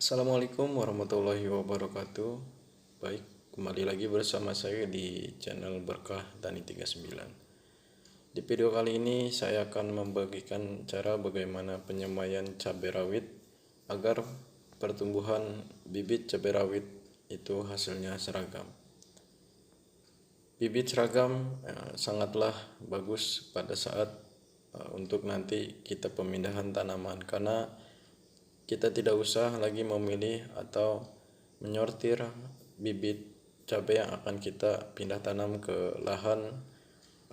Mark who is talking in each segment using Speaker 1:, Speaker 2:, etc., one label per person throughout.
Speaker 1: Assalamualaikum warahmatullahi wabarakatuh. Baik, kembali lagi bersama saya di channel Berkah Tani 39. Di video kali ini saya akan membagikan cara bagaimana penyemaian cabai rawit agar pertumbuhan bibit cabai rawit itu hasilnya seragam. Bibit seragam sangatlah bagus pada saat untuk nanti kita pemindahan tanaman, karena kita tidak usah lagi memilih atau menyortir bibit cabai yang akan kita pindah tanam ke lahan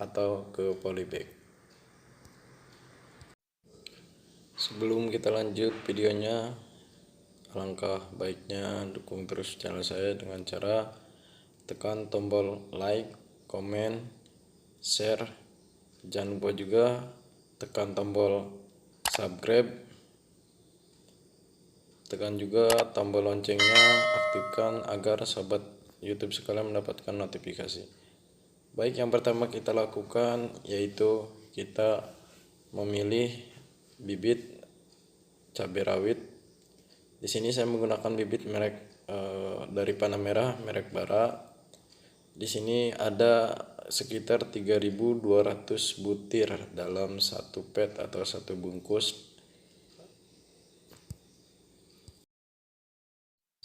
Speaker 1: atau ke polybag. Sebelum kita lanjut videonya, alangkah baiknya dukung terus channel saya dengan cara tekan tombol like, komen, share. Jangan lupa juga tekan tombol subscribe. Tekan juga tombol loncengnya, aktifkan agar sahabat YouTube sekalian mendapatkan notifikasi. Baik, yang pertama kita lakukan yaitu kita memilih bibit cabai rawit. Di sini saya menggunakan bibit merek dari Panah Merah, merek Bara. Di sini ada sekitar 3.200 butir dalam satu pet atau satu bungkus.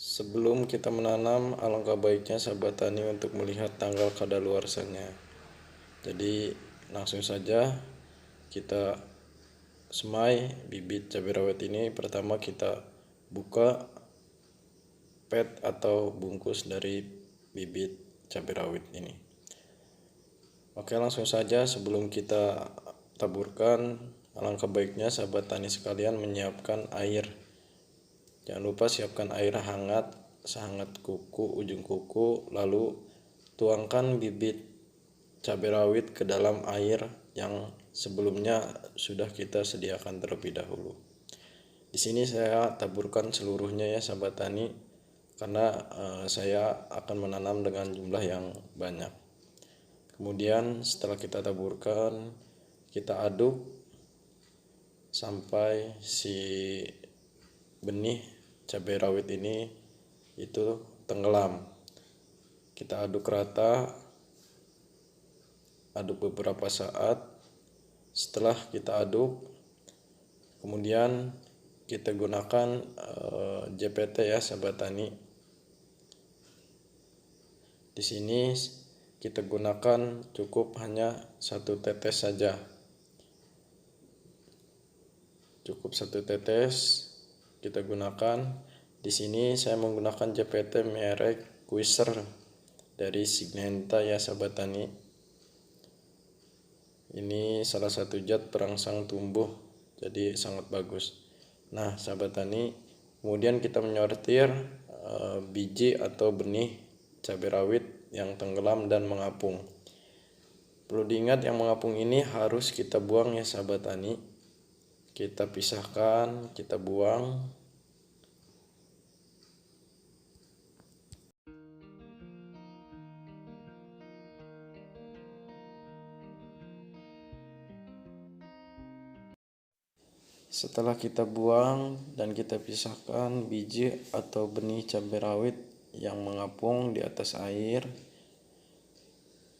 Speaker 1: Sebelum kita menanam, alangkah baiknya sahabat tani untuk melihat tanggal kadaluarsanya. Jadi langsung saja kita semai bibit cabai rawit ini. Pertama kita buka pet atau bungkus dari bibit cabai rawit ini. Oke, langsung saja sebelum kita taburkan, alangkah baiknya sahabat tani sekalian menyiapkan air. Jangan lupa siapkan air hangat, sehangat kuku, ujung kuku, lalu tuangkan bibit cabai rawit ke dalam air yang sebelumnya sudah kita sediakan terlebih dahulu. Di sini saya taburkan seluruhnya ya sahabat tani, karena saya akan menanam dengan jumlah yang banyak. Kemudian setelah kita taburkan, kita aduk sampai si benih cabai rawit ini itu tenggelam. Kita aduk rata, aduk beberapa saat. Setelah kita aduk, kemudian kita gunakan JPT ya sahabat tani. Di sini kita gunakan cukup hanya 1 tetes saja. Cukup 1 tetes kita gunakan. Di sini saya menggunakan JPT merek Quasar dari Syngenta ya sahabat tani. Ini salah satu zat perangsang tumbuh, jadi sangat bagus. Nah sahabat tani, kemudian kita menyortir biji atau benih cabai rawit yang tenggelam dan mengapung. Perlu diingat, yang mengapung ini harus kita buang ya sahabat tani. Kita pisahkan, kita buang. Setelah kita buang dan kita pisahkan biji atau benih cabai rawit yang mengapung di atas air,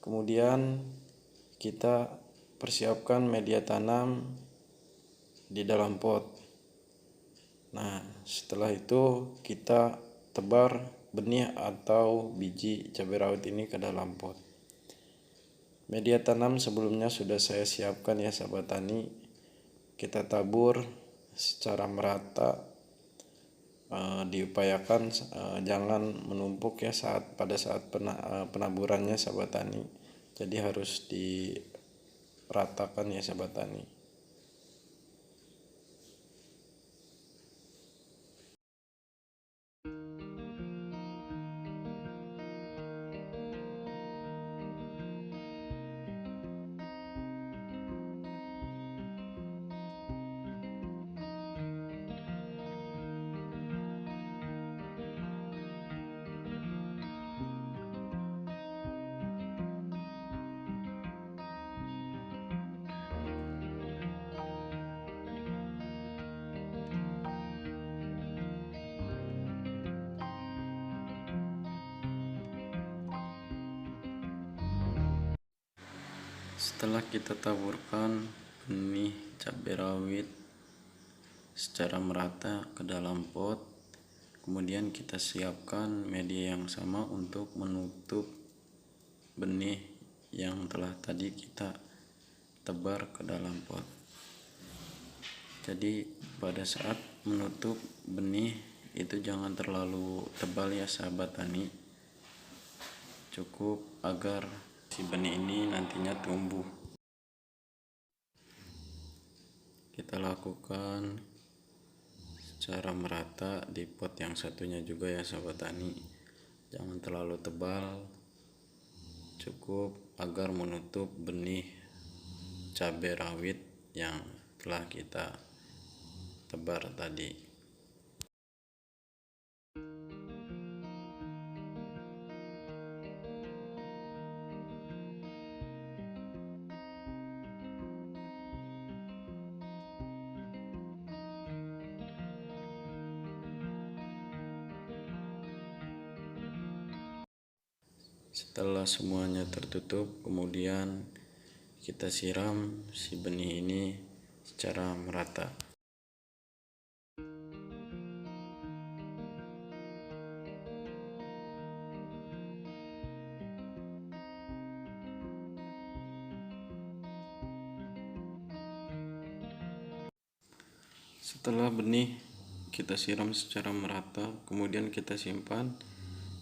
Speaker 1: kemudian kita persiapkan media tanam di dalam pot. Nah, setelah itu kita tebar benih atau biji cabai rawit ini ke dalam pot. Media tanam sebelumnya sudah saya siapkan ya sahabat tani. Kita tabur secara merata, diupayakan jangan menumpuk ya pada saat penaburannya sahabat tani. Jadi harus diratakan ya sahabat tani. Setelah kita taburkan benih cabai rawit secara merata ke dalam pot, kemudian kita siapkan media yang sama untuk menutup benih yang telah tadi kita tebar ke dalam pot. Jadi pada saat menutup benih itu jangan terlalu tebal ya sahabat tani, cukup agar si benih ini nantinya tumbuh. Kita lakukan secara merata di pot yang satunya juga ya sahabat tani, jangan terlalu tebal, cukup agar menutup benih cabai rawit yang telah kita tebar tadi. Setelah semuanya tertutup, kemudian kita siram si benih ini secara merata. Setelah benih kita siram secara merata, kemudian kita simpan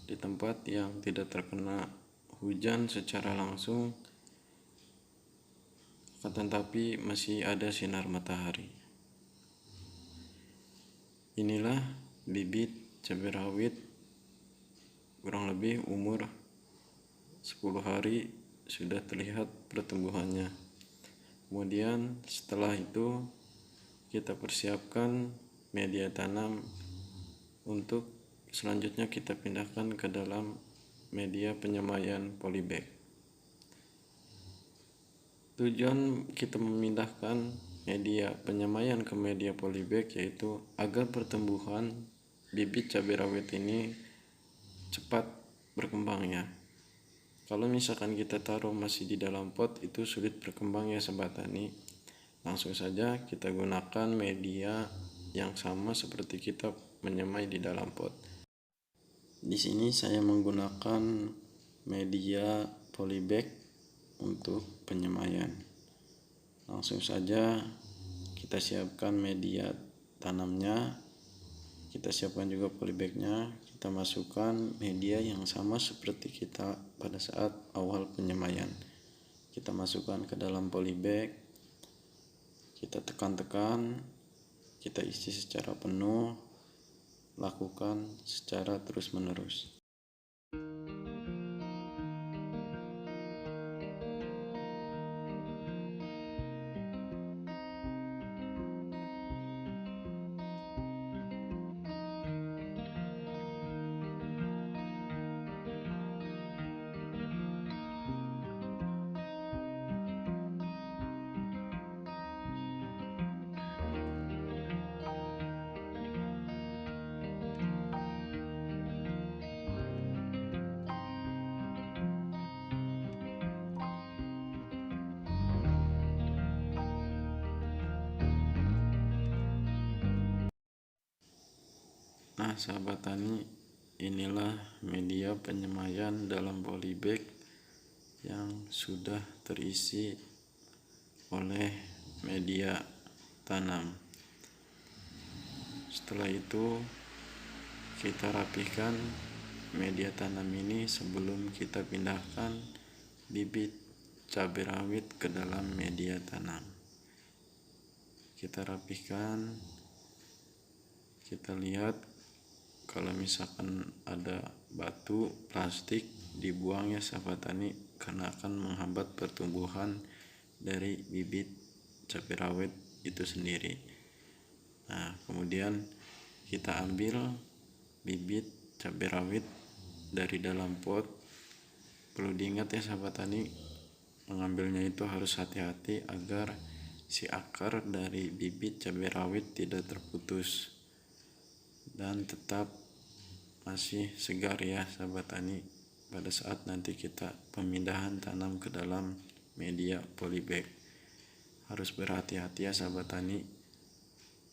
Speaker 1: di tempat yang tidak terkena hujan secara langsung, tetapi masih ada sinar matahari. Inilah bibit cabai rawit kurang lebih umur 10 hari sudah terlihat pertumbuhannya. Kemudian setelah itu kita persiapkan media tanam untuk selanjutnya kita pindahkan ke dalam media penyemaian polybag. Tujuan kita memindahkan media penyemaian ke media polybag yaitu agar pertumbuhan bibit cabai rawit ini cepat berkembangnya. Kalau misalkan kita taruh masih di dalam pot, itu sulit berkembang ya sobat tani. Langsung saja kita gunakan media yang sama seperti kita menyemai di dalam pot. Di sini saya menggunakan media polybag untuk penyemaian. Langsung saja kita siapkan media tanamnya, kita siapkan juga polybagnya, kita masukkan media yang sama seperti kita pada saat awal penyemaian. Kita masukkan ke dalam polybag, kita tekan-tekan, kita isi secara penuh, lakukan secara terus-menerus. Nah sahabat tani, inilah media penyemaian dalam polybag yang sudah terisi oleh media tanam. Setelah itu kita rapihkan media tanam ini sebelum kita pindahkan bibit cabai rawit ke dalam media tanam. Kita rapihkan, kita lihat kalau misalkan ada batu, plastik, dibuang ya sahabat tani, karena akan menghambat pertumbuhan dari bibit cabai rawit itu sendiri. Nah kemudian kita ambil bibit cabai rawit dari dalam pot. Perlu diingat ya sahabat tani, mengambilnya itu harus hati-hati agar si akar dari bibit cabai rawit tidak terputus dan tetap masih segar ya sahabat tani pada saat nanti kita pemindahan tanam ke dalam media polybag. Harus berhati-hati ya sahabat tani.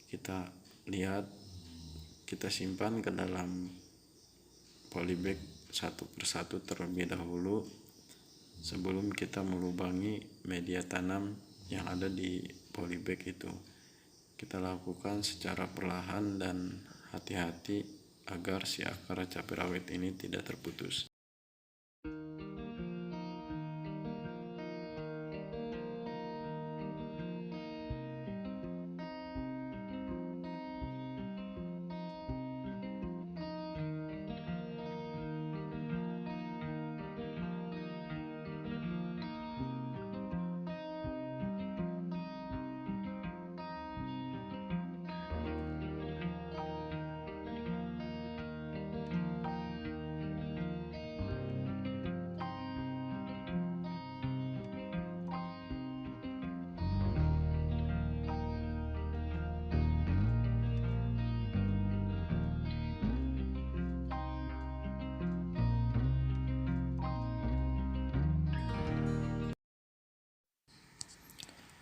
Speaker 1: Kita lihat, kita simpan ke dalam polybag satu persatu terlebih dahulu sebelum kita melubangi media tanam yang ada di polybag itu. Kita lakukan secara perlahan dan hati-hati agar si akar cabai rawit ini tidak terputus.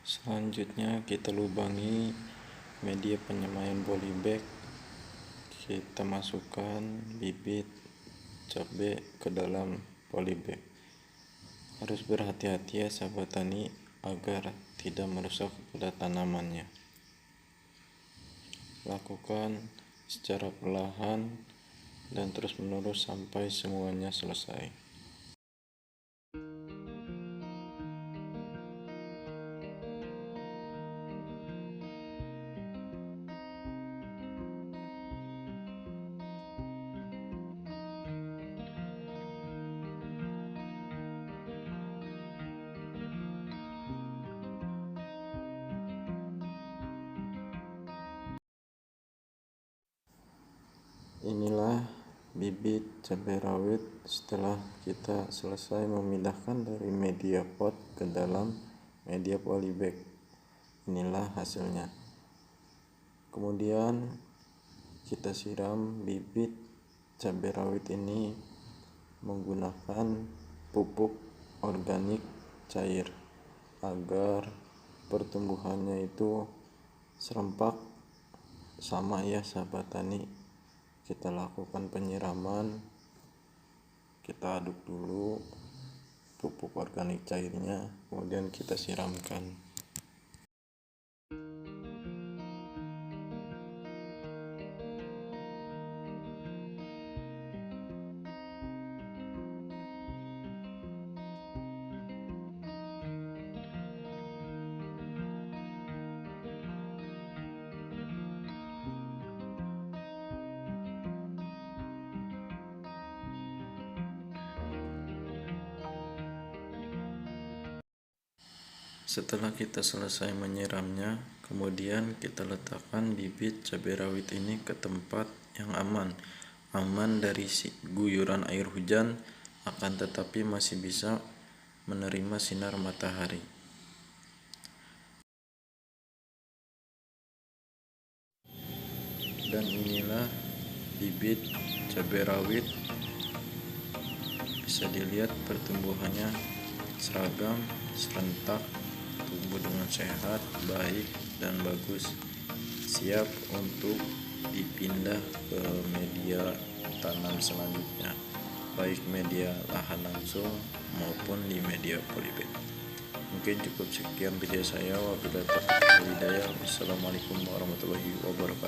Speaker 1: Selanjutnya kita lubangi media penyemaian polybag. Kita masukkan bibit cabai ke dalam polybag. Harus berhati-hati ya sahabat tani agar tidak merusak pada tanamannya. Lakukan secara perlahan dan terus menerus sampai semuanya selesai. Inilah bibit cabai rawit setelah kita selesai memindahkan dari media pot ke dalam media polybag. Inilah hasilnya. Kemudian kita siram bibit cabai rawit ini menggunakan pupuk organik cair agar pertumbuhannya itu serempak sama ya sahabat tani. Kita lakukan penyiraman, kita aduk dulu pupuk organik cairnya, kemudian kita siramkan. Setelah kita selesai menyiramnya, kemudian kita letakkan bibit cabai rawit ini ke tempat yang aman dari guyuran air hujan, akan tetapi masih bisa menerima sinar matahari. Dan inilah bibit cabai rawit, bisa dilihat pertumbuhannya seragam, serentak, tumbuh dengan sehat, baik, dan bagus, siap untuk dipindah ke media tanam selanjutnya, baik media lahan langsung maupun di media polybag. Mungkin cukup sekian video saya. Wabillahi taufiq wal hidayah. Wassalamualaikum warahmatullahi wabarakatuh.